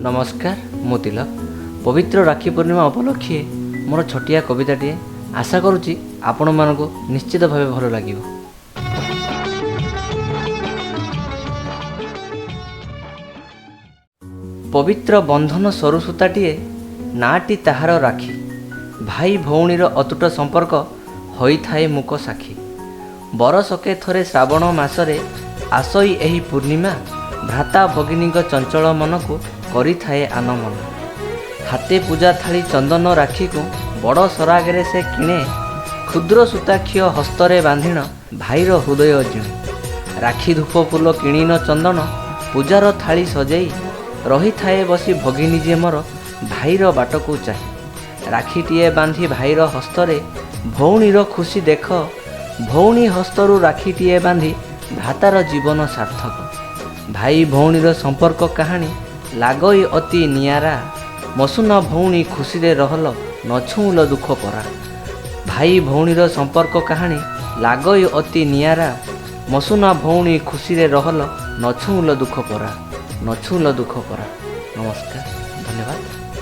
नमस्कार मु तिलक। पवित्र राखी पूर्णिमा उपलक्षे मोर छोटिया कविताटीए आशा करुच्ची आपण मानक निश्चित भाव भल लगे। पवित्र बंधन सरु सूताटीए नाटी ताहार राखी, भाई भौणीर अतुट संपर्क होइथाए मुक साक्षी। बरसके थरे श्रावण मासरे आसई एही पूर्णिमा, भ्राता भगिनी चंचल मन को करि थाए आनमन। हाथे पूजा थाली चंदन राखी को बड़ सरागरे से किणे, क्षुद्र सूताक्षी हस्तरे बांधिण भाईर हृदय जिणे। राखी धूप फूल किणीन चंदन पूजार थाली सजाई, रही थाए बसी भगिनी जे मोर भाईर बाट को चाहे। राखीटीए बांधी भाईर हस्तरे भौणीर खुशी देख, भौणी हस्तरु राखीटीए बांधी भ्रातार जीवन सार्थक। भाई भौणीर संपर्क कहानी लागई अति नियारा, मसुना भौणी खुशी रे रहल न छुँल दुख परा। भाई भौणीर संपर्क कहानी लागई अति नियारा, मसुना भौणी खुशी रे रहल न छुँल दुख परा, न छुँल दुख परा। नमस्कार, धन्यवाद।